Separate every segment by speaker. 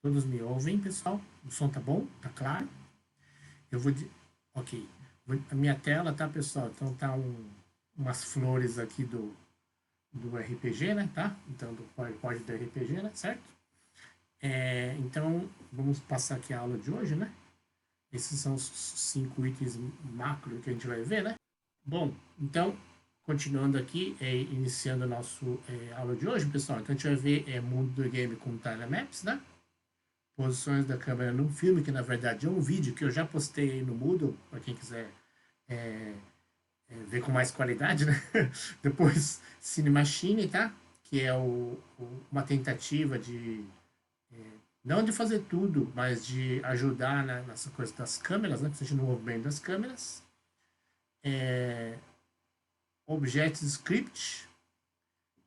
Speaker 1: Todos me ouvem, pessoal? O som tá bom? Tá claro? Eu vou. Ok. A minha tela, tá, pessoal? Então tá umas flores aqui do RPG, né? Tá? Então, do PowerPoint do RPG, né? Certo? Então, vamos passar aqui a aula de hoje, né? Esses são os 5 itens macro que a gente vai ver, né? Bom, então, continuando aqui, iniciando a nossa aula de hoje, pessoal. Então, a gente vai ver mundo do game com Tile Maps, né? Posições da câmera num filme, que na verdade é um vídeo que eu já postei no Moodle, para quem quiser é, ver com mais qualidade, né? Depois, Cine Machine, tá? Que é uma tentativa de, não de fazer tudo, mas de ajudar nessa coisa das câmeras, né? Que seja no movimento das câmeras. Object Script,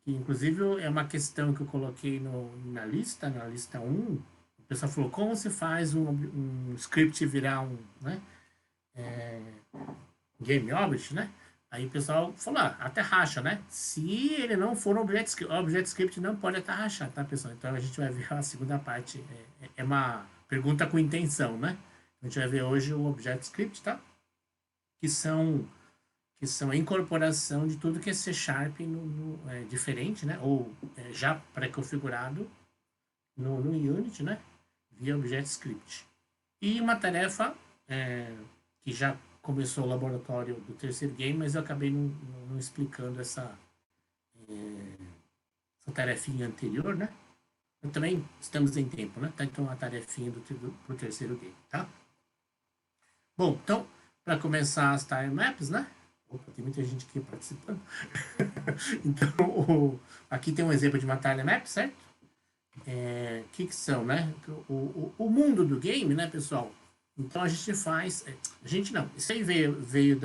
Speaker 1: que inclusive é uma questão que eu coloquei na lista 1. O pessoal falou, como se faz um script virar um, né? Game Object, né? Aí o pessoal falou, até racha, né? Se ele não for um Object Script não pode até rachar, tá, pessoal? Então a gente vai ver a segunda parte. É uma pergunta com intenção, né? A gente vai ver hoje o Object Script, tá? Que são a incorporação de tudo que é C Sharp diferente, né? Ou já pré-configurado no Unity, né? Via Object Script. E uma tarefa que já começou o laboratório do terceiro game, mas eu acabei não explicando essa tarefinha anterior, né? Mas também estamos em tempo, né? Tá, então a tarefinha pro terceiro game, tá? Bom, então, para começar as time maps, né? Opa, tem muita gente aqui participando. Então, aqui tem um exemplo de uma time map, certo? Que são, né? O mundo do game, né, pessoal? Então a gente faz. A gente não. Isso aí veio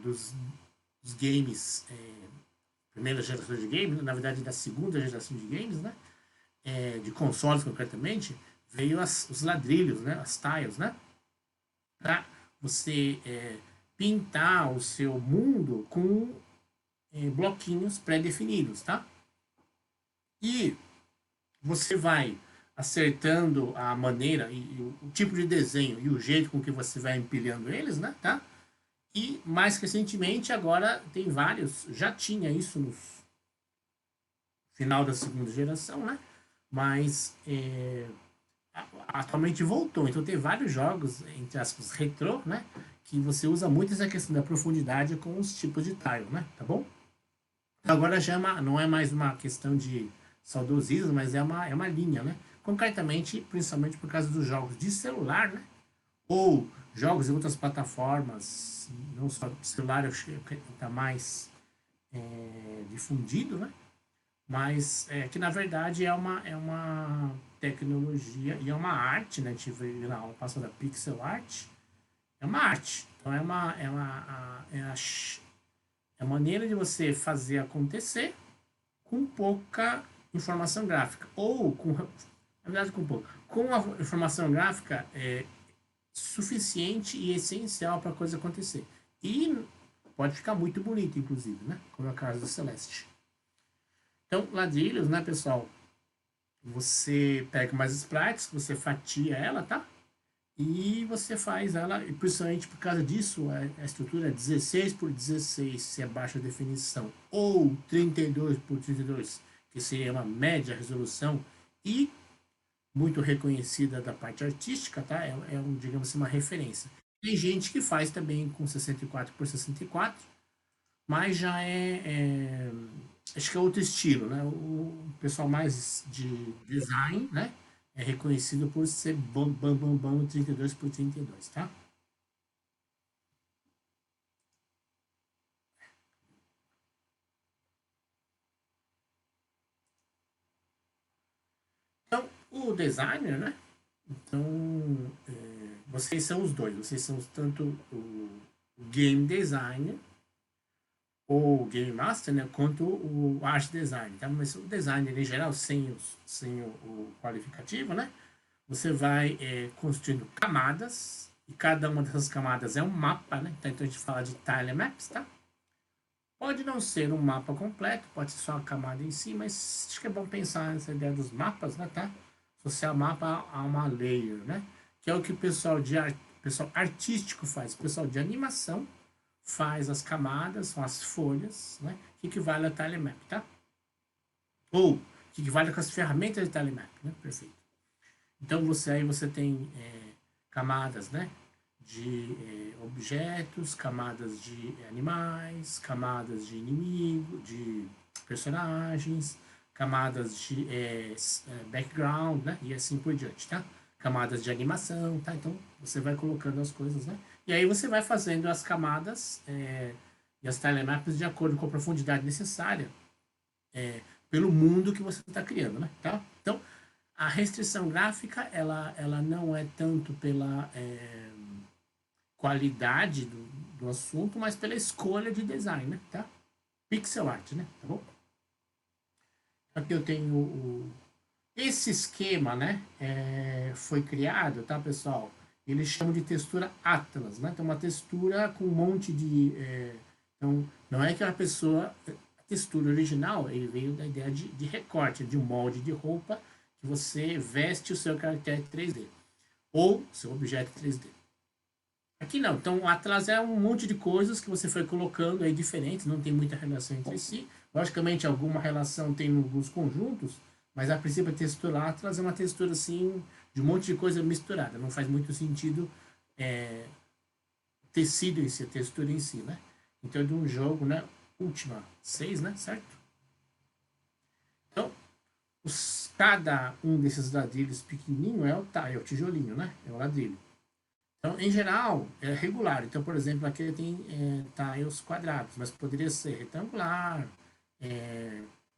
Speaker 1: dos games, primeira geração de games, na verdade da segunda geração de games, né? De consoles concretamente, veio os ladrilhos, né? As tiles, né? Para você pintar o seu mundo com bloquinhos pré-definidos, tá? E você vai acertando a maneira e o tipo de desenho e o jeito com que você vai empilhando eles, né, tá? E mais recentemente agora tem vários, já tinha isso no final da segunda geração, né? Mas atualmente voltou, então tem vários jogos, entre aspas, retrô, né? Que você usa muito essa questão da profundidade com os tipos de tile, né? Tá bom? Agora já não é mais uma questão de saudosismo, mas é uma linha, né? Concretamente, principalmente por causa dos jogos de celular, né? Ou jogos em outras plataformas, não só celular, eu acho que está mais difundido, né? Mas que na verdade é uma tecnologia e é uma arte, né? A gente veio na aula passada pixel art, é uma arte. Então é a maneira de você fazer acontecer com pouca informação gráfica. Ou com. Na verdade, com pouco. Com a informação gráfica suficiente e essencial para a coisa acontecer. E pode ficar muito bonito, inclusive, né? Como é o caso do Celeste. Então, ladrilhos, né, pessoal? Você pega mais sprites, você fatia ela, tá? E você faz ela, e principalmente por causa disso, a estrutura é 16 por 16, se é baixa definição, ou 32 por 32, que seria uma média resolução, e muito reconhecida da parte artística, tá? Digamos assim, uma referência. Tem gente que faz também com 64 por 64, mas já acho que é outro estilo, né? O pessoal mais de design, né? É reconhecido por ser bam 32 por 32, tá? Então, o designer, né? Então, vocês são os dois. Vocês são tanto o game designer ou game master, né? Quanto o art designer, tá? Mas o designer em geral, sem o qualificativo, né? Você vai construindo camadas e cada uma dessas camadas é um mapa, né? Então a gente fala de tile maps, tá? Pode não ser um mapa completo, pode ser só a camada em si, mas acho que é bom pensar nessa ideia dos mapas, né, tá? associar mapa a uma layer, né? Que é o que o pessoal artístico faz. O pessoal de animação faz as camadas, são as folhas, né? Que equivale a tilemap, tá? Ou que equivale com as ferramentas de tilemap, né? Perfeito. Então você tem camadas, né? De objetos, camadas de animais, camadas de inimigo, de personagens, camadas de background, né? E assim por diante, tá? Camadas de animação, tá? Então você vai colocando as coisas, né? E aí você vai fazendo as camadas e as tilemaps de acordo com a profundidade necessária pelo mundo que você está criando, né? Tá? Então a restrição gráfica ela não é tanto pela qualidade do assunto, mas pela escolha de design, né? Tá? Pixel art, né? Tá bom? Aqui eu tenho esse esquema, né? Foi criado, tá, pessoal? Eles chamam de textura Atlas, né? Então, uma textura com um monte de... então, não é que a pessoa... A textura original, ele veio da ideia de recorte, de um molde de roupa que você veste o seu caractere 3D ou seu objeto 3D. Aqui não. Então, o Atlas é um monte de coisas que você foi colocando aí diferentes, não tem muita relação entre si. Logicamente, alguma relação tem nos conjuntos, mas a princípio a textura Atlas é uma textura assim, de um monte de coisa misturada. Não faz muito sentido tecido em si, a textura em si, né? Então, é de um jogo, né? Ultima 6, né? Certo? Então, cada um desses ladrilhos pequenininho é o tijolinho, né? É o ladrilho. Então, em geral, é regular. Então, por exemplo, aqui tem tiles quadrados, mas poderia ser retangular,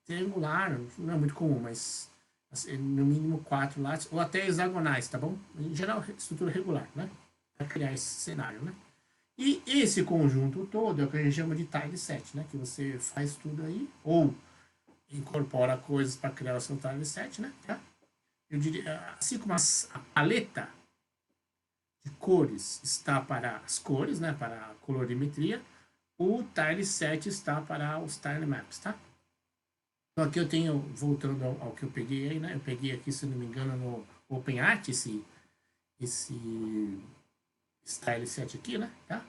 Speaker 1: triangular, não é muito comum, mas assim, no mínimo 4 lados, ou até hexagonais, tá bom? Em geral, estrutura regular, né? Para criar esse cenário, né? E esse conjunto todo é o que a gente chama de tile set, né? Que você faz tudo aí, ou incorpora coisas para criar o seu tile set, né? Tá? Eu diria, assim como a paleta de cores está para as cores, né, para a colorimetria, o tile set está para os tile maps, tá? Então aqui eu tenho, voltando ao que eu peguei aí, né, eu peguei aqui, se não me engano, no OpenArt esse tile set aqui, né, tá?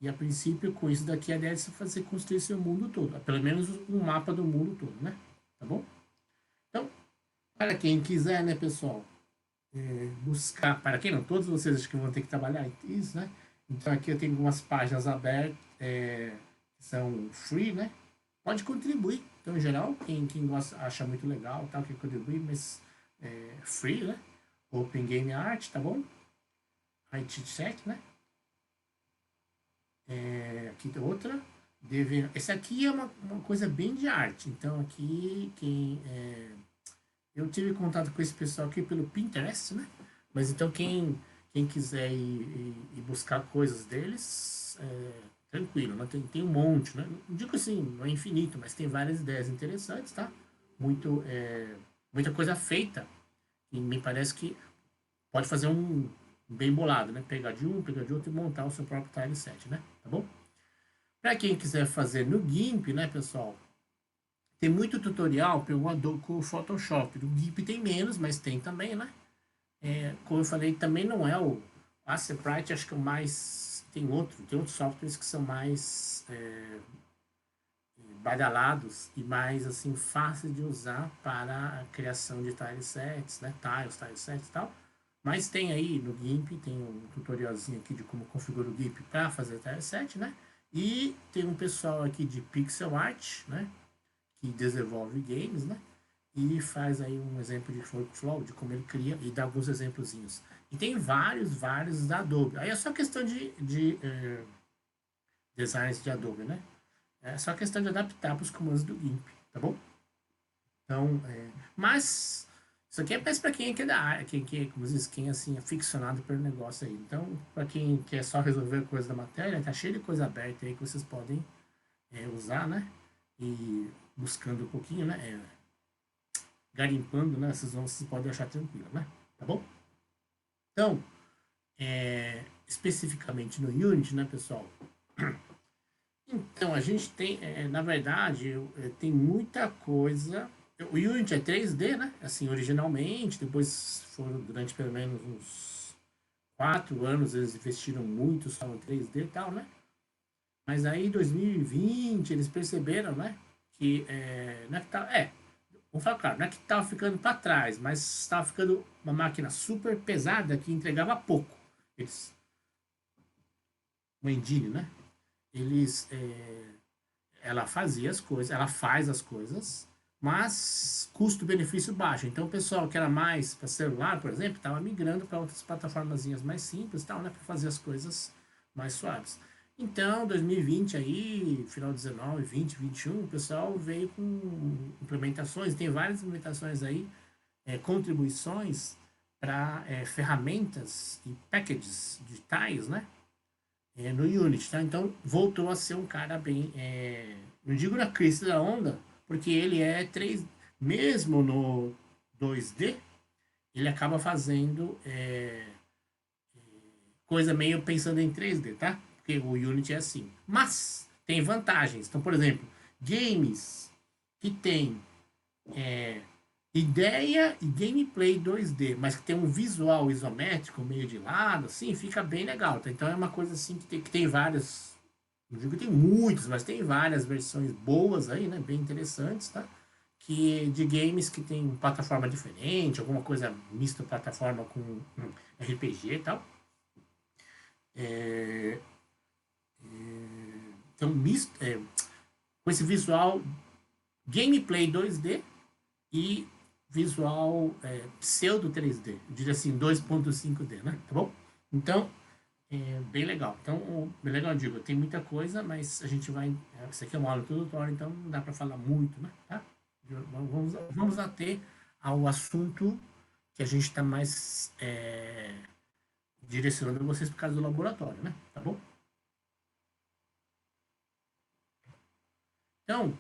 Speaker 1: E a princípio, com isso daqui, a ideia é você construir seu mundo todo, pelo menos um mapa do mundo todo, né? Tá bom? Então, para quem quiser, né, pessoal, buscar, para quem não, todos vocês acho que vão ter que trabalhar isso, né? Então aqui eu tenho algumas páginas abertas, que são free, né? Pode contribuir. Então, em geral, quem gosta, acha muito legal, tal, quer contribuir, mas free, né? Open Game Art, tá bom? IT Check, né? Aqui tem outra. Esse aqui é uma coisa bem de arte. Então, aqui, eu tive contato com esse pessoal aqui pelo Pinterest, né? Mas então quem quiser ir buscar coisas deles, tranquilo, né? Tem um monte, né? Não digo assim, não é infinito, mas tem várias ideias interessantes, tá? Muita coisa feita e me parece que pode fazer um bem bolado, né? Pegar de um, pegar de outro e montar o seu próprio tile set, né? Tá bom? Para quem quiser fazer no GIMP, né, pessoal? Tem muito tutorial com o Photoshop. O GIMP tem menos, mas tem também, né? Como eu falei, também não é o Sprite, acho que é o mais... Tem outros softwares que são mais badalados e mais assim fáceis de usar para a criação de tilesets, né? Tilesets e tal. Mas tem aí no GIMP, tem um tutorialzinho aqui de como configura o GIMP para fazer tileset, né? E tem um pessoal aqui de pixel art, né? Que desenvolve games, né? E faz aí um exemplo de workflow, de como ele cria, e dá alguns exemplozinhos. E tem vários da Adobe. Aí é só questão de designs de Adobe, né? É só questão de adaptar para os comandos do GIMP, tá bom? Então, mas isso aqui é mais para quem é da área, como diz, quem assim, é ficcionado pelo negócio aí. Então, para quem quer só resolver coisa da matéria, tá cheio de coisa aberta aí que vocês podem usar, né? E buscando um pouquinho, né? Garimpando, né? Vocês podem achar tranquilo, né? Tá bom? Então, especificamente no Unity, né, pessoal? Então, a gente tem, na verdade, tem muita coisa O Unity é 3D, né? Assim, originalmente, depois foram, durante pelo menos uns 4 anos, eles investiram muito só no 3D e tal, né? Mas aí, em 2020, eles perceberam, né? Que, não é que tá, vamos falar claro, não é que estava ficando para trás, mas estava ficando uma máquina super pesada que entregava pouco. Eles, uma engine, né? Eles, ela fazia as coisas, ela faz as coisas, mas custo-benefício baixo. Então, o pessoal que era mais para celular, por exemplo, estava migrando para outras plataformas mais simples, tal, né, para fazer as coisas mais suaves. Então, 2020 aí, final de 19, 20, 21, o pessoal veio com implementações, tem várias implementações aí, contribuições para ferramentas e packages digitais, né? No Unity, tá? Então voltou a ser um cara bem, não digo na crista da onda, porque ele é 3, mesmo no 2D, ele acaba fazendo coisa meio pensando em 3D, tá? Porque o Unity é assim. Mas tem vantagens. Então, por exemplo, games que tem ideia e gameplay 2D, mas que tem um visual isométrico meio de lado, assim, fica bem legal, tá? Então é uma coisa assim que tem várias, não digo que tem muitas, mas tem várias versões boas aí, né? Bem interessantes, tá? Que de games que tem plataforma diferente, alguma coisa mista plataforma com RPG e tal. É, então, misto, com esse visual gameplay 2D e visual pseudo 3D, eu diria assim 2.5D, né? Tá bom? Então, bem legal. Então, bem legal, eu digo, tem muita coisa, mas a gente vai. Isso aqui é uma aula introdutória, então não dá para falar muito, né? Tá? Vamos ater ao assunto que a gente está mais direcionando vocês por causa do laboratório, né? Tá bom? Então,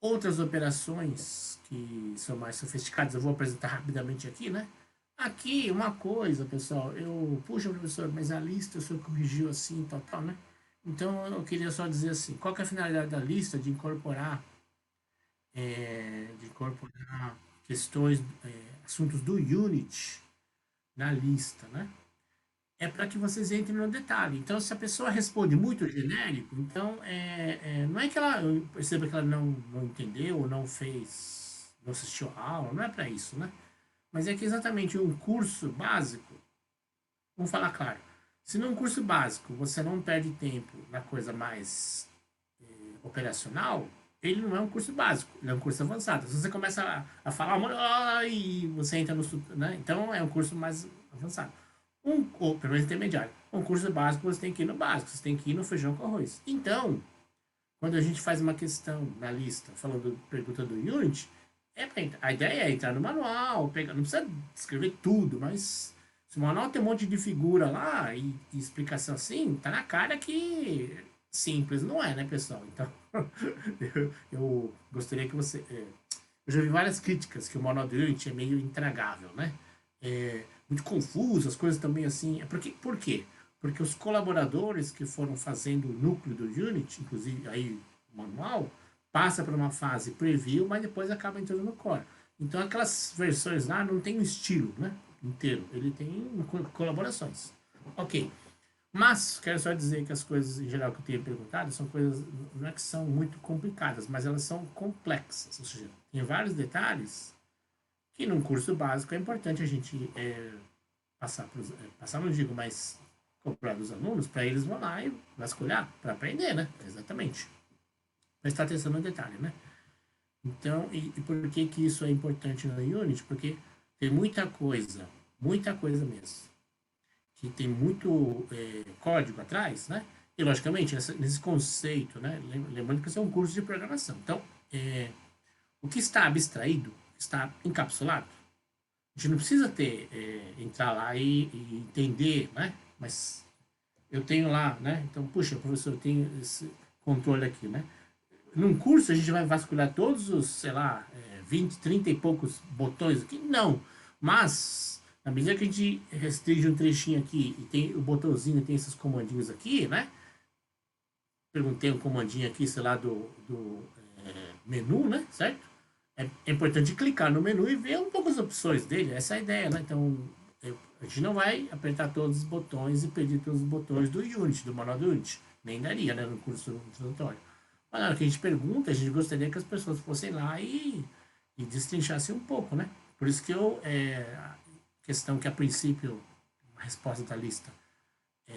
Speaker 1: outras operações que são mais sofisticadas, eu vou apresentar rapidamente aqui, né? Aqui, uma coisa, pessoal, puxa, professor, mas a lista o senhor corrigiu assim, tal, tal, né? Então, eu queria só dizer assim, qual que é a finalidade da lista de incorporar questões, assuntos do Unity na lista, né? É para que vocês entrem no detalhe. Então, se a pessoa responde muito genérico, então não é que ela eu perceba que ela não entendeu ou não fez, não assistiu a aula, não é para isso, né? Mas é que exatamente um curso básico, vamos falar claro, se num curso básico você não perde tempo na coisa mais operacional, ele não é um curso básico, ele é um curso avançado. Se você começa a falar, e você entra no. Né? Então é um curso mais avançado. Ou pelo menos intermediário. Um curso básico você tem que ir no básico, você tem que ir no feijão com arroz. Então, quando a gente faz uma questão na lista, falando pergunta do Unity, a ideia é entrar no manual, pegar, não precisa escrever tudo, mas se o manual tem um monte de figura lá e explicação assim, tá na cara que simples não é, né, pessoal? Então, eu gostaria que você. Eu já vi várias críticas que o manual do Unity é meio intragável, né? Muito confuso, as coisas também assim. Por quê? Porque os colaboradores que foram fazendo o núcleo do Unity, inclusive aí o manual, passa por uma fase preview, mas depois acaba entrando no core. Então aquelas versões lá não tem um estilo, né? Inteiro. Ele tem colaborações. Ok. Mas quero só dizer que as coisas em geral que eu tenho perguntado são coisas não é que são muito complicadas, mas elas são complexas. Ou seja, tem vários detalhes que num curso básico é importante a gente passar não digo, mas cobrar dos alunos para eles vão lá e vasculhar para aprender, né? Exatamente. Prestar atenção no detalhe, né? Então, e por que que isso é importante no Unity? Porque tem muita coisa mesmo, que tem muito código atrás, né? E, logicamente, nesse conceito, né? Lembrando que isso é um curso de programação. Então, o que está abstraído, está encapsulado, a gente não precisa entrar lá e entender, né? Mas eu tenho lá, né? Então, puxa, professor, eu tenho esse controle aqui, né? Num curso a gente vai vasculhar todos os, sei lá, 20, 30 e poucos botões aqui? Não. Mas, na medida que a gente restringe um trechinho aqui e tem o botãozinho, tem esses comandinhos aqui, né? Perguntei um comandinho aqui, sei lá, do menu, né? Certo? é importante clicar no menu e ver um pouco as opções dele. Essa é a ideia, né? Então, a gente não vai apertar todos os botões e pedir todos os botões do Unity, do manual do Unity. Nem daria, né, no curso introdutório. Mas na hora que a gente pergunta, a gente gostaria que as pessoas fossem lá e destrinchassem um pouco, né? Por isso que a questão que a princípio a resposta da lista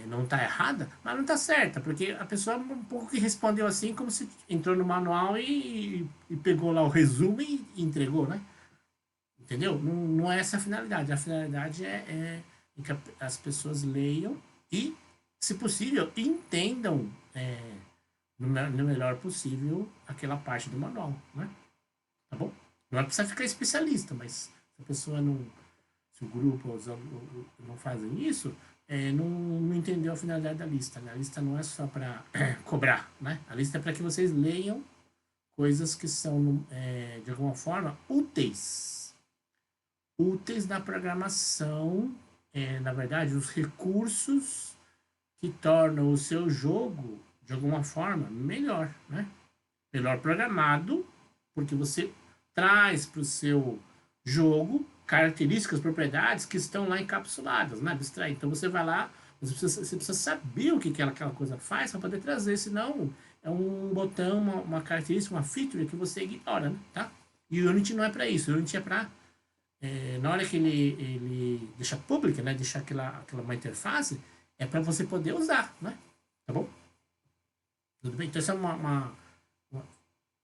Speaker 1: não está errada, mas não está certa, porque a pessoa um pouco que respondeu assim, como se entrou no manual e pegou lá o resumo e entregou, né? Entendeu? Não, não é essa a finalidade. A finalidade é que as pessoas leiam e, se possível, entendam no melhor possível aquela parte do manual, né? Tá bom? Não é precisar ficar especialista, mas se a pessoa não, se o grupo ou os alunos não fazem isso, não entendeu a finalidade da lista. A lista não é só para cobrar, né? A lista é para que vocês leiam coisas que são, de alguma forma, úteis na programação, na verdade, os recursos que tornam o seu jogo, de alguma forma, melhor, né? Melhor programado, porque você traz para o seu jogo características, propriedades que estão lá encapsuladas, né? Abstraídas. Então você vai lá, você precisa saber o que aquela coisa faz para poder trazer, senão é um botão, uma característica, uma feature que você ignora, né? Tá? E o Unity não é para isso, o Unity é para na hora que ele deixa pública, né, deixar aquela uma interface, é para você poder usar, né? Tá bom? Tudo bem? Então, essa é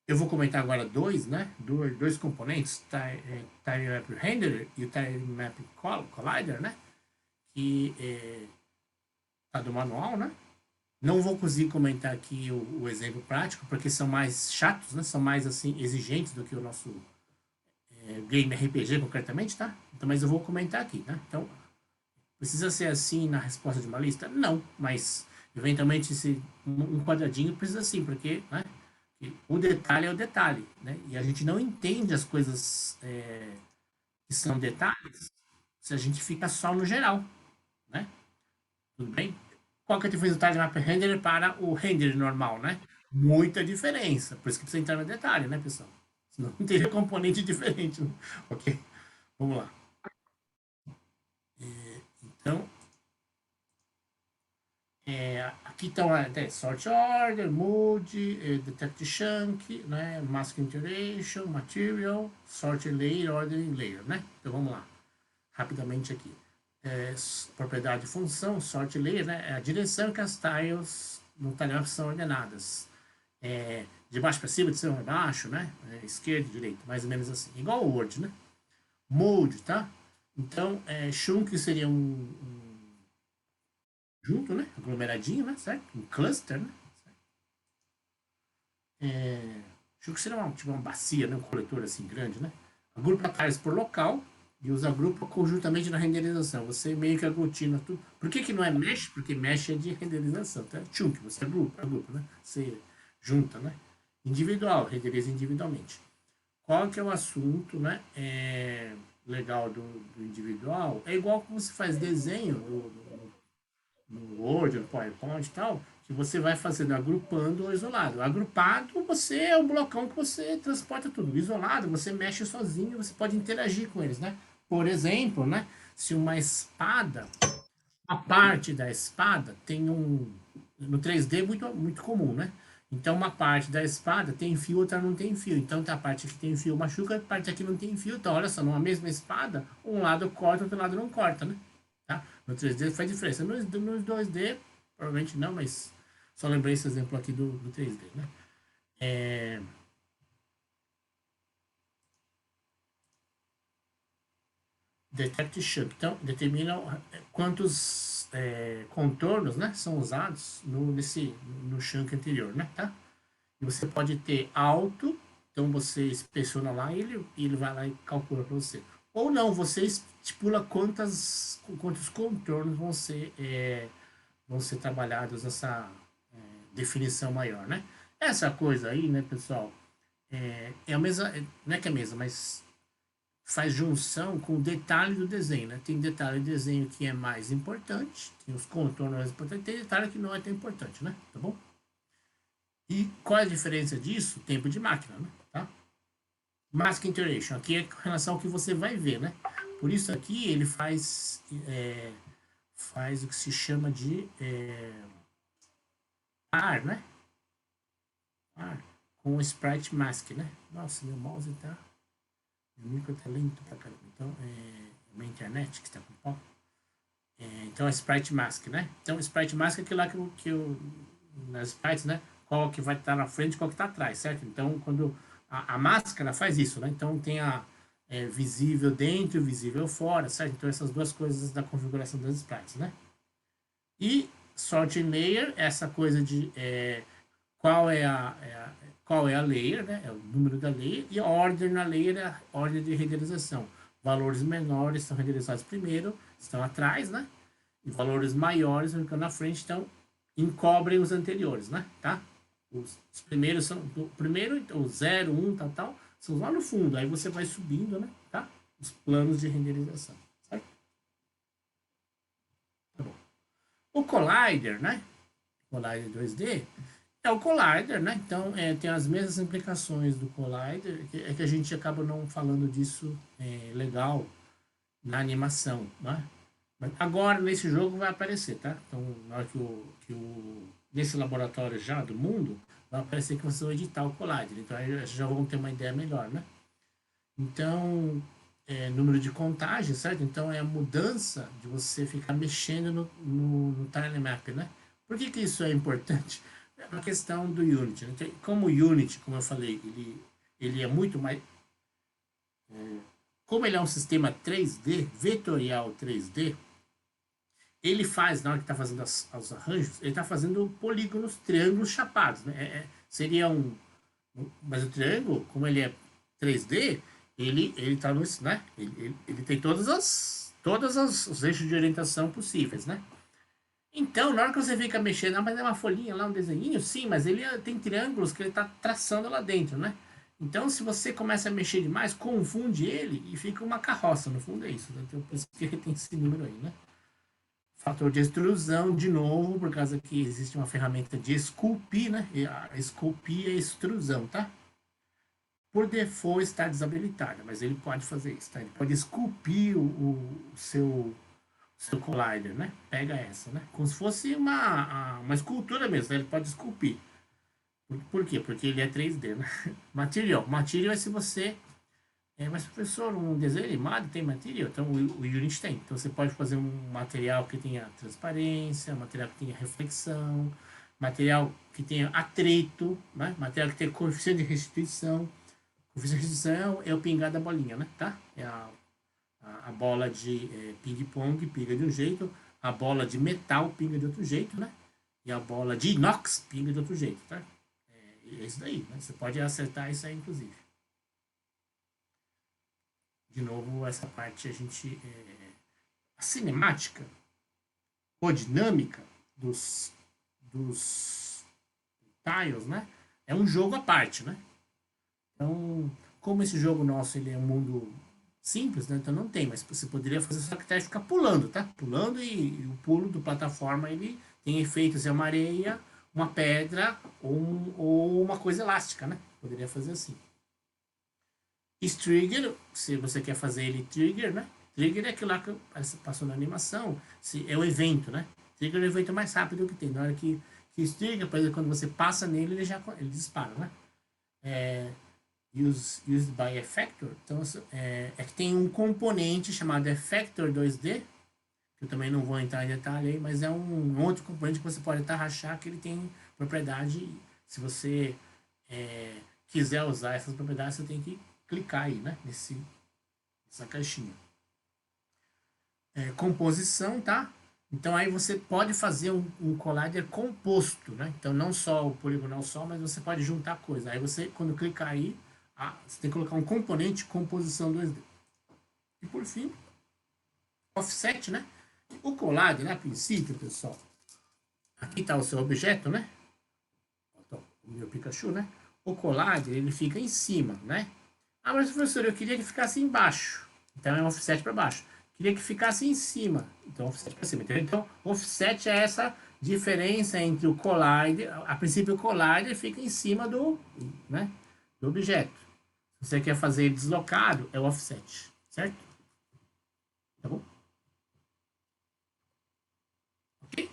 Speaker 1: eu vou comentar agora dois, né? Dois componentes, Time Map Renderer e o Time Map Collider, né? Que tá do manual, né? Não vou conseguir comentar aqui o exemplo prático, porque são mais chatos, né? São mais, assim, exigentes do que o nosso game RPG, concretamente, tá? Então, mas eu vou comentar aqui, né? Então, precisa ser assim na resposta de uma lista? Não, mas eventualmente um quadradinho precisa sim, porque né, o detalhe é o detalhe, né? E a gente não entende as coisas que são detalhes se a gente fica só no geral, né? Tudo bem? Qual que é a diferença do time map render para o render normal, né? Muita diferença, por isso que precisa entrar no detalhe, né, pessoal? Senão não teria componente diferente, né? Ok? Vamos lá. Então, aqui estão até sort order, mood, detect chunk, né, mask iteration, material, sort layer, ordering layer, né? Então vamos lá, rapidamente aqui. Propriedade de função, sort layer, né? É a direção que as tiles no tilemap são ordenadas. De baixo para cima, de cima para baixo, né? Esquerda, direita, mais ou menos assim. Igual o Word, né? Mode, tá? Então, chunk seria junto, né? Aglomeradinho, né? Certo? Um cluster, né? Chunk seria tipo uma bacia, né? Um coletor assim grande, né? Agrupa tiles por local e os agrupa conjuntamente na renderização. Você meio que aglutina tudo. Por que não é mesh? Porque mesh é de renderização, tá? Chunk, você agrupa, né? Você junta, né? Individual, renderiza individualmente. Qual que é o assunto, né? Legal do individual? É igual como se faz desenho no Word, no PowerPoint e tal, que você vai fazendo agrupando ou isolado. Agrupado, você é um blocão que você transporta tudo. Isolado, você mexe sozinho, você pode interagir com eles, né? Por exemplo, né? Se uma espada, a parte da espada tem no 3D muito comum, né? Então uma parte da espada tem fio, outra não tem fio. Então a parte que tem fio machuca, a parte aqui não tem fio. Então olha só, numa mesma espada, um lado corta, outro lado não corta, né? Tá? No 3D faz diferença. No 2D, provavelmente não, mas só lembrei esse exemplo aqui do 3D, né? Detect Chunk. Então, determina quantos contornos, né, são usados no chunk anterior, né, tá? E você pode ter alto, então você inspeciona lá e ele vai lá e calcula para você. Ou não, você estipula quantos contornos vão ser trabalhados nessa definição maior, né? Essa coisa aí, né, pessoal, é a mesma, não é que é a mesma, mas faz junção com o detalhe do desenho, né? Tem detalhe do desenho que é mais importante, tem os contornos mais importantes, tem detalhe que não é tão importante, né? Tá bom? E qual é a diferença disso? Tempo de máquina, né? Tá? Mask Iteration, aqui é com relação ao que você vai ver, né? Por isso aqui ele faz o que se chama de AR, né? AR, com o Sprite Mask, né? Nossa, meu mouse tá... Meu micro tá lento pra caramba. Então, minha internet que está com pau. Então, é Sprite Mask, né? Então, Sprite Mask é aquilo lá que eu nas sprites, né? Qual que vai estar na frente, qual que está atrás, certo? Então, quando a máscara faz isso, né? Então, tem a visível dentro e visível fora, certo? Então, essas duas coisas da configuração das sprites, né? E Sorting Layer, essa coisa de qual é a layer, né? É o número da layer, e a order na layer é a ordem de renderização. Valores menores são renderizados primeiro, estão atrás, né? E valores maiores vão ficando na frente, então encobrem os anteriores, né? Tá? Os primeiros são o primeiro, o 0, 1, tal, são lá no fundo. Aí você vai subindo, né? Tá? Os planos de renderização, certo? Tá bom. O Collider, né? Collider 2D é o Collider, né? Então tem as mesmas implicações do Collider, que a gente acaba não falando disso legal na animação, né? Mas agora nesse jogo vai aparecer, tá? Então na hora nesse laboratório já do mundo vai aparecer que vocês vão editar o Collider, então aí já vão ter uma ideia melhor, né? Então número de contagem, certo? Então é a mudança de você ficar mexendo no tilemap, né? Por que isso é importante? É uma questão do Unity, né? Como o Unity, como eu falei, ele é muito mais... Como ele é um sistema 3D, vetorial 3D, ele faz, na hora que está fazendo os arranjos, ele está fazendo polígonos, triângulos chapados, né? Seria mas o triângulo, como ele é 3D, ele está no... Né? Ele tem todos os eixos de orientação possíveis, né? Então, na hora que você fica mexendo, mas é uma folhinha lá, um desenhinho, sim, mas ele tem triângulos que ele está traçando lá dentro, né? Então, se você começa a mexer demais, confunde ele e fica uma carroça, no fundo é isso. Né? Então, por isso que ele tem esse número aí, né? Fator de extrusão, de novo, por causa que existe uma ferramenta de esculpir, né? E a esculpir é extrusão, tá? Por default está desabilitada, mas ele pode fazer isso, tá? Ele pode esculpir o seu collider, né? Pega essa, né? Como se fosse uma escultura mesmo, né? Ele pode esculpir. Por quê? Porque ele é 3D, né? Material. Material é se você... mas professor, um desenho animado tem material? Então o Unity tem. Então você pode fazer um material que tenha transparência, material que tenha reflexão, material que tenha atrito, né? Material que tenha coeficiente de restituição. Coeficiente de restituição é o pingar da bolinha, né? Tá? É a bola de ping-pong pinga de um jeito, a bola de metal pinga de outro jeito, né? E a bola de inox pinga de outro jeito, tá? É isso daí, né? Você pode acertar isso aí, inclusive. De novo, essa parte a gente... a cinemática ou dinâmica dos tiles, né? É um jogo à parte, né? Então, como esse jogo nosso ele é um mundo simples, né? Então não tem, mas você poderia fazer só que até ficar pulando, tá? Pulando e o pulo do plataforma ele tem efeitos de uma areia, uma pedra ou uma coisa elástica, né? Poderia fazer assim. Trigger, se você quer fazer ele trigger, né? Trigger é aquilo lá que passou na animação, é o evento, né? Trigger é o evento mais rápido que tem. Na hora que trigger, por exemplo, quando você passa nele, ele dispara, né? Used by Effector, então que tem um componente chamado Effector 2D, que eu também não vou entrar em detalhe aí, mas é um outro componente que você pode até rachar que ele tem propriedade, se você quiser usar essas propriedades, você tem que clicar aí, né, nessa caixinha. Composição, tá? Então aí você pode fazer um collider composto, né? Então não só o poligonal só, mas você pode juntar coisas. Aí você, quando clicar aí, você tem que colocar um componente composição 2D. E por fim, offset, né? O collider, né, a princípio, pessoal, aqui está o seu objeto, né? O meu Pikachu, né? O collider, ele fica em cima, né? Mas professor, eu queria que ficasse embaixo. Então é um offset para baixo. Queria que ficasse em cima. Então offset para cima. Entendeu? Então offset é essa diferença entre o collider. A princípio o collider fica em cima do objeto. Se você quer fazer ele deslocado, é o offset, certo? Tá bom? Ok?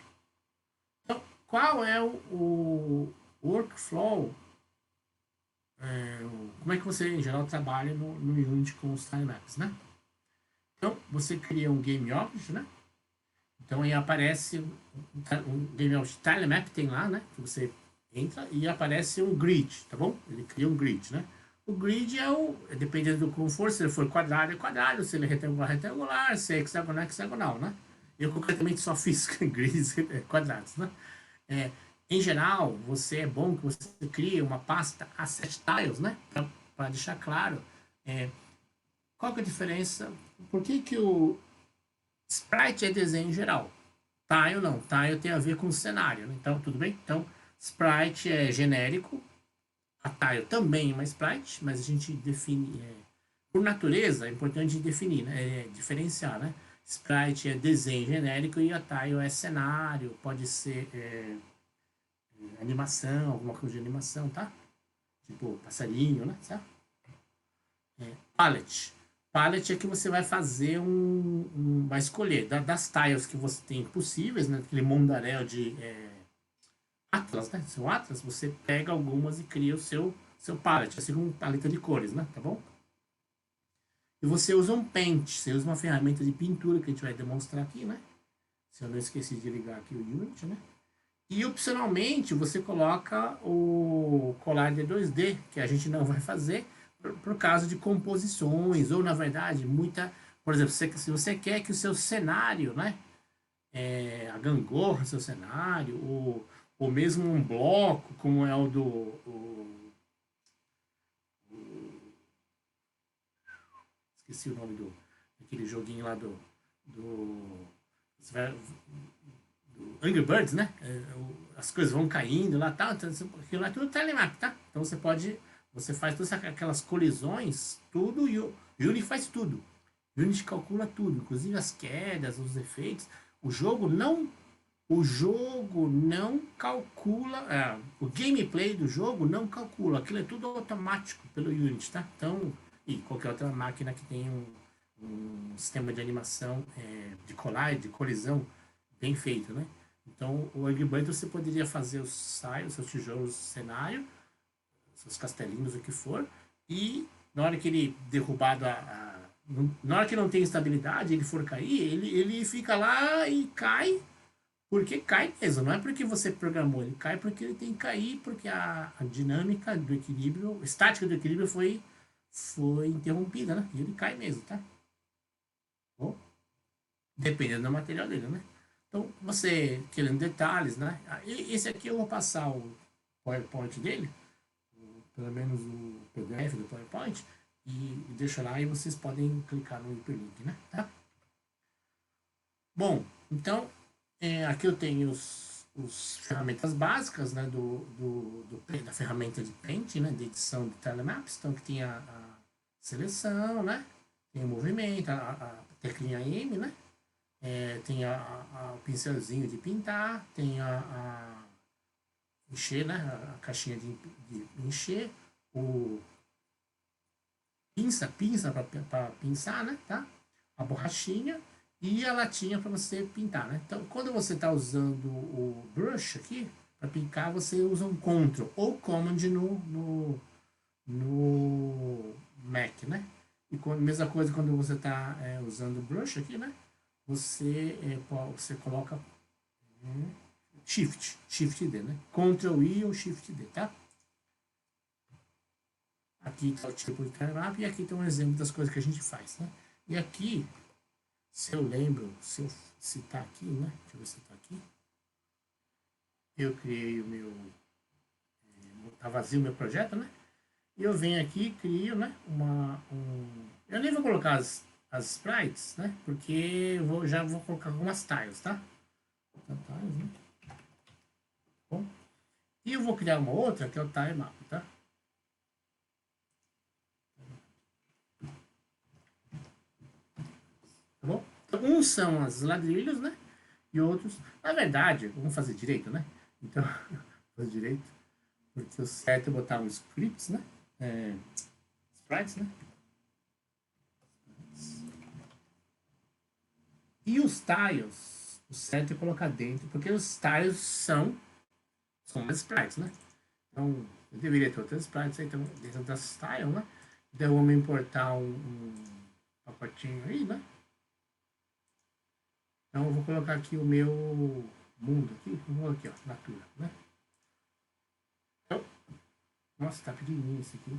Speaker 1: Então, qual é o workflow? Como é que você, em geral, trabalha no Unity com os timemaps, né? Então, você cria um game object, né? Então, aí aparece um game object tilemap, tem lá, né? Que você entra e aparece um grid, tá bom? Ele cria um grid, né? O grid dependendo do como for, se ele for quadrado, é quadrado, se ele é retangular, retangular, se é hexagonal, é hexagonal, né? Eu concretamente só fiz grids quadrados, né? É, em geral, é bom que você crie uma pasta asset tiles, né? Para deixar claro qual que é a diferença, por que o sprite é desenho geral, tile não, tile tem a ver com o cenário, né? Então, tudo bem? Então, sprite é genérico, a tile também é uma sprite, mas a gente define, por natureza, é importante definir, né? Diferenciar, né? Sprite é desenho genérico e a tile é cenário, pode ser animação, alguma coisa de animação, tá? Tipo passarinho, né? Sabe? Palette. Palette é que você vai fazer vai escolher das tiles que você tem possíveis, né? Aquele mundaréu de Atlas, né? Seu Atlas, você pega algumas e cria o seu palette, assim como paleta de cores, né? Tá bom? E você usa um Paint, você usa uma ferramenta de pintura que a gente vai demonstrar aqui, né? Se eu não esqueci de ligar aqui o Unity, né? E opcionalmente você coloca o Collider 2D, que a gente não vai fazer por causa de composições, ou na verdade, por exemplo, se você quer que o seu cenário, né? A gangorra, seu cenário, ou mesmo um bloco, como é o do. Esqueci o nome daquele joguinho lá do Angry Birds, né? As coisas vão caindo lá, tal, então, aquilo lá é tudo telemap, tá? Então você faz todas aquelas colisões, tudo, e o Unity faz tudo. O Unity calcula tudo, inclusive as quedas, os efeitos. O jogo não calcula, o gameplay do jogo não calcula, aquilo é tudo automático pelo Unity, tá? Então, e qualquer outra máquina que tenha um sistema de animação de collide, de colisão bem feito, né? Então, o Angry Birds você poderia fazer os seus tijolos, cenário, seus castelinhos, o que for, e na hora que ele derrubado na hora que não tem estabilidade, ele for cair, ele fica lá e cai, porque cai mesmo, não é porque você programou, ele cai porque ele tem que cair, porque a dinâmica do equilíbrio, a estática do equilíbrio foi interrompida, né? E ele cai mesmo, tá? Bom, dependendo do material dele, né? Então, você querendo detalhes, né? Esse aqui eu vou passar o PowerPoint dele, pelo menos o PDF do PowerPoint, e deixo lá e vocês podem clicar no hiperlink, né? Tá? Bom, então, aqui eu tenho os ferramentas básicas, né, da ferramenta de Paint, né, de edição de telemaps. Então, que tem a seleção, né, tem o movimento, a teclinha M, né, tem o pincelzinho de pintar, tem a encher, né, a caixinha de encher, o pinça para pinçar, né, tá? A borrachinha e a latinha para você pintar, né? Então, quando você está usando o brush aqui, para pintar, você usa um Ctrl ou Command no Mac, né? E mesma coisa quando você está usando o brush aqui, né? Você coloca Shift D, né? Ctrl I ou Shift D, tá? Aqui está o tipo de tilemap e aqui está um exemplo das coisas que a gente faz, né? E aqui, se eu citar aqui, né? Deixa eu ver se está aqui. Eu criei o meu... Tá vazio o meu projeto, né? E eu venho aqui e crio, né? Eu nem vou colocar as sprites, né? Porque já vou colocar algumas tiles, tá? Tiles, né? Bom. E eu vou criar uma outra, que é o tilemap, tá? Tá bom? Então, uns são as ladrilhos, né? E outros, na verdade, vamos fazer direito, né? Então, fazer direito, porque o certo é botar uns scripts, né? sprites, né? E os tiles, o certo é colocar dentro, porque os tiles são as sprites, né? Então, eu deveria ter outras sprites aí, então, dentro das tiles, né? Então, vamos importar um pacotinho aí, né? Então, eu vou colocar aqui o meu mundo aqui, vou aqui, ó, natura, né? Então, nossa, tá pequenininho esse aqui.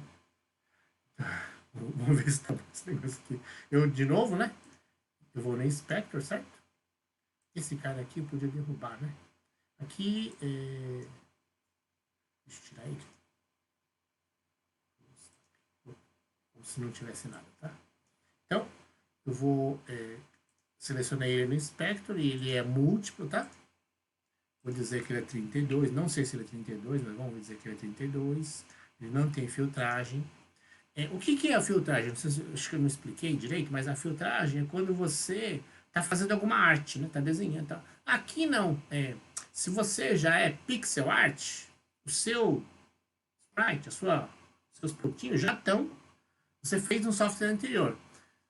Speaker 1: Vamos ver se tá bom esse negócio aqui. Eu, de novo, né? Eu vou no Inspector, certo? Esse cara aqui eu podia derrubar, né? Aqui, deixa eu tirar ele. Como se não tivesse nada, tá? Então, eu vou selecionar ele no Inspector e ele é múltiplo, tá? Vou dizer que ele é 32, não sei se ele é 32, mas vamos dizer que ele é 32. Ele não tem filtragem. O que é a filtragem? Acho que eu não expliquei direito, mas a filtragem é quando você está fazendo alguma arte, né? Está desenhando. Tá? Aqui não. Se você já é pixel art, o seu sprite, seus pontinhos já estão. Você fez no software anterior.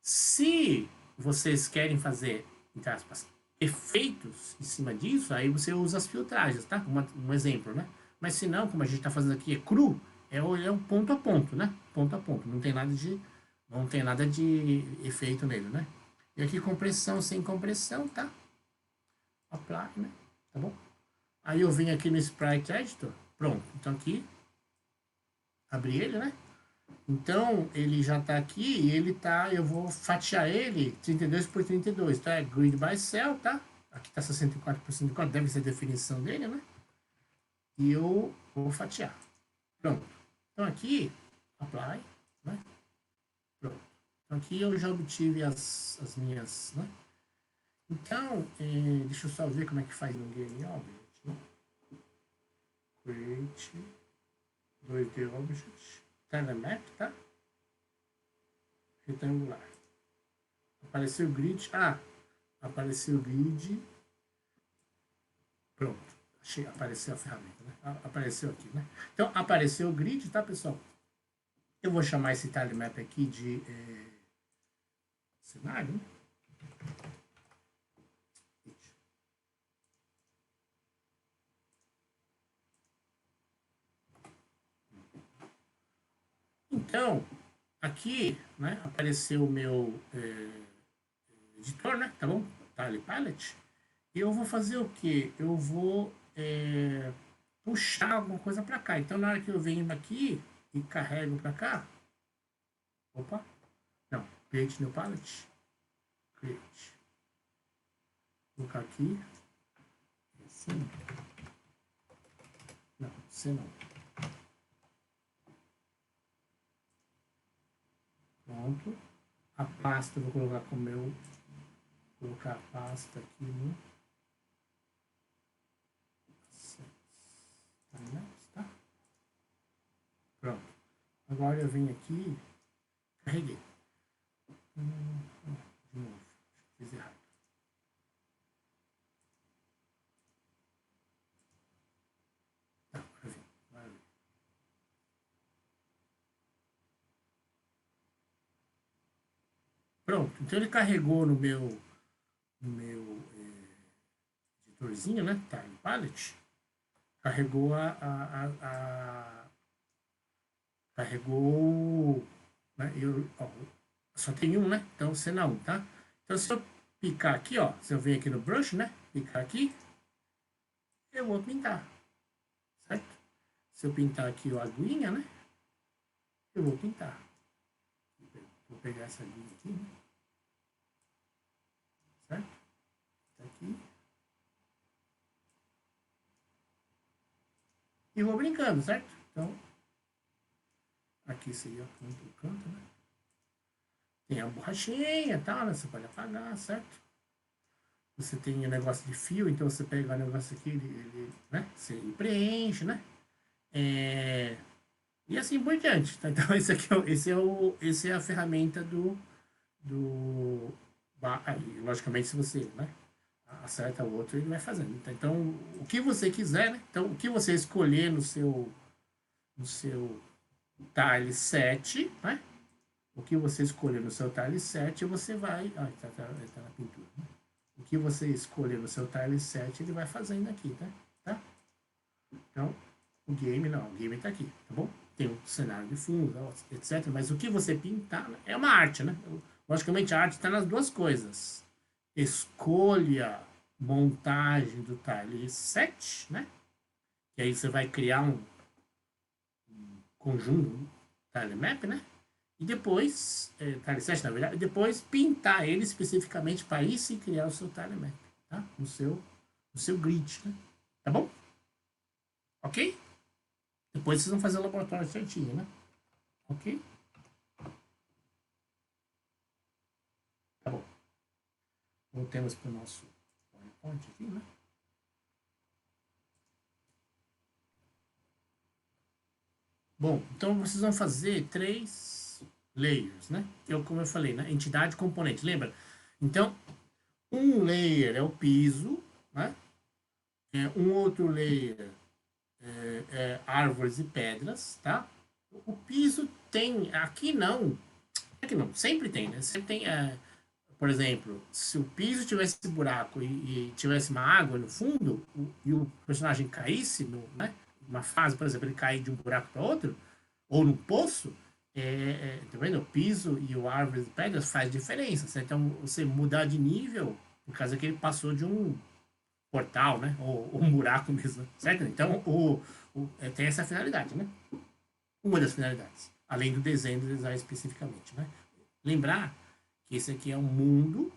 Speaker 1: Se vocês querem fazer, entre aspas, efeitos em cima disso, aí você usa as filtragens, tá? Um exemplo, né? Mas se não, como a gente está fazendo aqui é cru, é um ponto a ponto, né? Ponto a ponto. Não tem nada de efeito nele, né? E aqui compressão sem compressão, tá? Apply, né? Tá bom? Aí eu venho aqui no Sprite Editor, pronto. Então aqui, abri ele, né? Então, ele já está aqui e ele tá, eu vou fatiar ele 32 por 32, tá? É grid by cell, tá? Aqui está 64 por 64, deve ser a definição dele, né? E eu vou fatiar. Pronto. Então aqui, apply, né? Pronto. Então aqui eu já obtive as minhas, né? Então, deixa eu só ver como é que faz no Game Object, né? Create 2D Object, Telemap, tá? Retangular. Apareceu o grid. Apareceu o grid. Pronto. Apareceu a ferramenta, né? Apareceu aqui, né? Então, apareceu o grid, tá, pessoal? Eu vou chamar esse tilemap aqui de cenário, né? Então, aqui, né, apareceu o meu editor, né? Tá bom? Tile Palette. E eu vou fazer o quê? Eu vou puxar alguma coisa para cá. Então, na hora que eu venho aqui e carrego para cá, opa, não, create new palette, create, vou colocar aqui, assim, não, você não, pronto, a pasta eu vou colocar como eu, colocar a pasta aqui no tá? Pronto. Agora eu venho aqui, carreguei. De novo, fiz errado. Tá, agora vem. Pronto, então ele carregou no meu editorzinho, né? Time Palette. Carregou carregou, né? Só tem um, né? Então cena 1, tá? Então se eu picar aqui, ó, se eu venho aqui no brush, né? Picar aqui, eu vou pintar, certo? Se eu pintar aqui a aguinha, né? Eu vou pintar. Vou pegar essa aguinha aqui, né? Certo? Tá aqui. E vou brincando, certo? Então, aqui seria o canto, né? Tem a borrachinha e tal, né? Você pode apagar, certo? Você tem o negócio de fio, então você pega o negócio aqui, né? Você preenche, né? E assim por diante. Tá? Então, esse é a ferramenta do logicamente, se você, né? Acerta o outro, ele vai fazendo. Então, o que você quiser, né? Então, o que você escolher no seu tile 7, né? O que você escolher no seu tile set, você vai... Ah, tá na pintura, né? O que você escolher no seu tile set, ele vai fazendo aqui, tá? Então, o game tá aqui, tá bom? Tem um cenário de fundo, etc. Mas o que você pintar é uma arte, né? Logicamente, a arte está nas duas coisas. Escolha, montagem do tile set, né? E aí você vai criar um conjunto, um tile map, né? E depois, tile set na verdade, e depois pintar ele especificamente para isso e criar o seu tile map, tá? No seu grid, né? Tá bom? Ok? Depois vocês vão fazer o laboratório certinho, né? Ok? Tá bom. Voltemos para o nosso PowerPoint aqui, né? Bom, então vocês vão fazer 3 layers, né? Como eu falei, né? Entidade componente, lembra? Então, um layer é o piso, né? Um outro layer é árvores e pedras, tá? O piso tem, aqui não, sempre tem, né? Sempre tem, por exemplo, se o piso tivesse buraco e tivesse uma água no fundo e o personagem caísse, né? Uma fase, por exemplo, ele cair de um buraco para outro, ou no poço, tá vendo? O piso e o árvore e pedras faz diferença, certo? Então, você mudar de nível, por causa que ele passou de um portal, né? Ou um buraco mesmo, certo? Então, tem essa finalidade, né? Uma das finalidades, além do desenho do design especificamente, né? Lembrar que esse aqui é um mundo,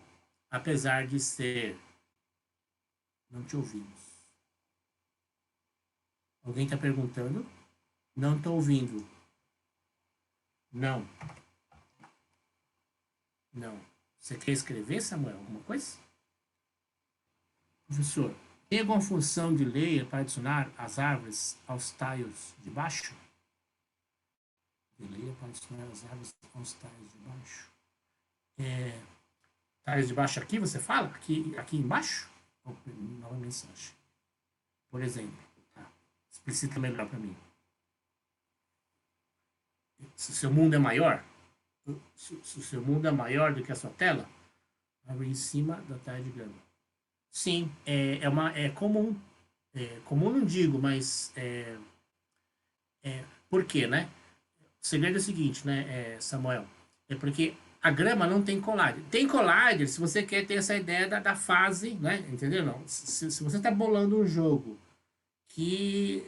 Speaker 1: apesar de ser... Não te ouvimos. Alguém está perguntando? Não estou ouvindo. Não. Não. Você quer escrever, Samuel, alguma coisa? Professor, tem alguma função de layer para adicionar as árvores aos tiles de baixo? De layer para adicionar as árvores aos tiles de baixo. Tiles de baixo aqui, você fala? Aqui embaixo? Nova mensagem. Por exemplo. Tá? Explicita melhor para mim. Se o seu mundo é maior, se o seu mundo é maior do que a sua tela, abre em cima da tela de grama. Sim, é comum. Comum não digo, mas por quê, né? O segredo é o seguinte, né, Samuel? É porque a grama não tem collider. Tem collider se você quer ter essa ideia da fase, né? Entendeu? Não. Se você está bolando um jogo que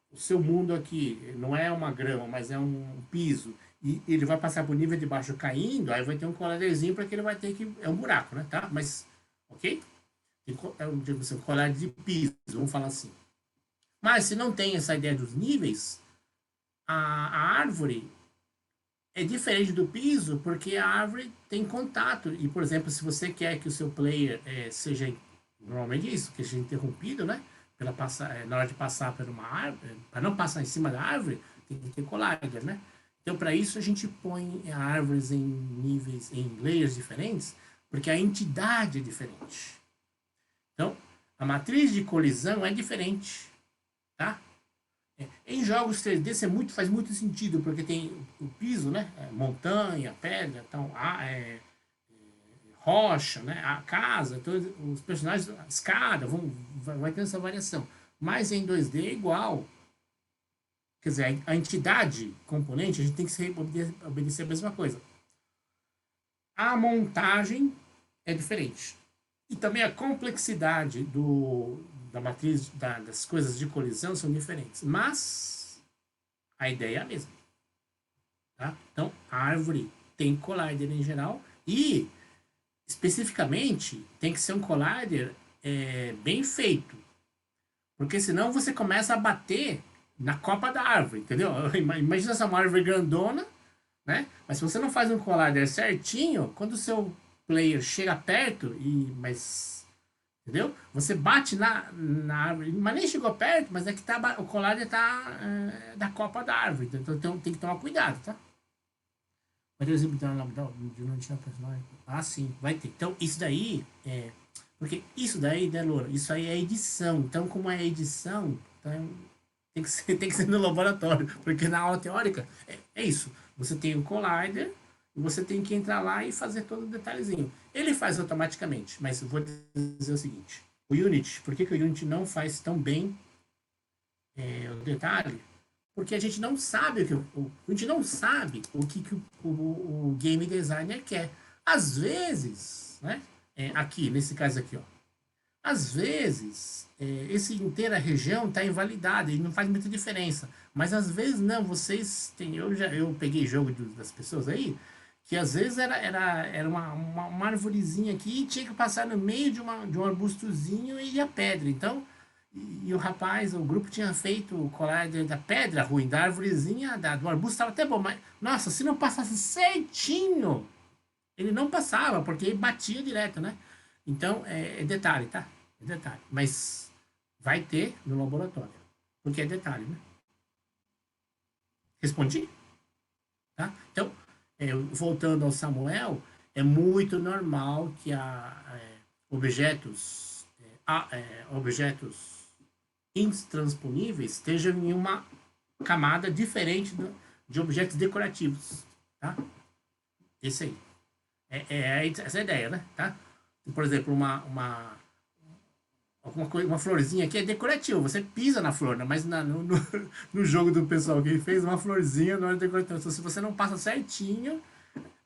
Speaker 1: o seu mundo aqui não é uma grama, mas é um piso, e ele vai passar por nível de baixo caindo, aí vai ter um colliderzinho para que ele vai ter que... É um buraco, né? Tá? Mas, ok? É um collider de piso, vamos falar assim. Mas se não tem essa ideia dos níveis, a árvore é diferente do piso porque a árvore tem contato. E, por exemplo, se você quer que o seu player seja normalmente isso, que seja interrompido, né? Na hora de passar por uma árvore, para não passar em cima da árvore, tem que ter collider, né? Então, para isso, a gente põe árvores em níveis, em layers diferentes, porque a entidade é diferente. Então, a matriz de colisão é diferente, tá? Em jogos 3D faz muito sentido, porque tem o piso, né? Montanha, pedra, então, rocha, né? A casa, todos os personagens, a escada, vai ter essa variação. Mas em 2D é igual. Quer dizer, a entidade componente, a gente tem que obedecer a mesma coisa. A montagem é diferente. E também a complexidade da matriz, das coisas de colisão são diferentes. Mas a ideia é a mesma. Tá? Então, a árvore tem collider em geral e, especificamente, tem que ser um collider bem feito. Porque senão você começa a bater na copa da árvore, entendeu? Imagina essa árvore grandona, né? Mas se você não faz um collider certinho, quando o seu player chega perto, entendeu? Você bate na árvore, mas nem chegou perto, mas é que o collider está da copa da árvore, então tem que tomar cuidado, tá? Vai ter exemplo de não tinha personagem. Ah, sim, vai ter. Então, isso daí porque isso daí, né, Loura? Isso aí é edição. Então, como é edição, então, tem que ser no laboratório. Porque na aula teórica, é isso. Você tem o Collider, e você tem que entrar lá e fazer todo o detalhezinho. Ele faz automaticamente, mas eu vou dizer o seguinte, o Unity, por que o Unity não faz tão bem o detalhe? Porque a gente não sabe a gente não sabe o que o game designer quer. Às vezes, né? Aqui, nesse caso aqui, ó. Às vezes, essa inteira região está invalidada e não faz muita diferença. Mas às vezes não, vocês têm. Eu peguei jogo das pessoas aí, que às vezes era uma arvorezinha aqui e tinha que passar no meio de um arbustozinho e a pedra. Então, e o rapaz, o grupo tinha feito o colar da pedra ruim, da arvorezinha, do arbusto estava até bom, mas nossa, se não passasse certinho, ele não passava, porque batia direto, né? Então, é detalhe, tá? É detalhe. Mas vai ter no laboratório, porque é detalhe, né? Respondi? Tá? Então, voltando ao Samuel, é muito normal que objetos intransponíveis estejam em uma camada diferente de objetos decorativos, tá? Esse aí. Essa é a ideia, né? Tá? Por exemplo, uma florzinha aqui é decorativa, você pisa na flor, né? Mas no jogo do pessoal que fez, uma florzinha não é decorativa. Então, se você não passa certinho,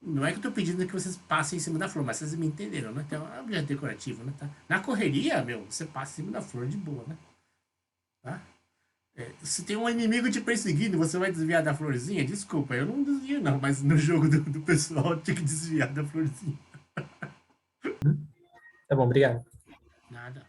Speaker 1: não é que eu tô pedindo que vocês passem em cima da flor, mas vocês me entenderam, né? Então, é um objeto decorativo, né? Tá? Na correria, meu, você passa em cima da flor de boa, né? Tá? Se tem um inimigo te perseguindo, você vai desviar da florzinha? Desculpa, eu não desvio não, mas no jogo do pessoal eu tinha que desviar da florzinha.
Speaker 2: Tá bom, obrigado.
Speaker 1: Nada.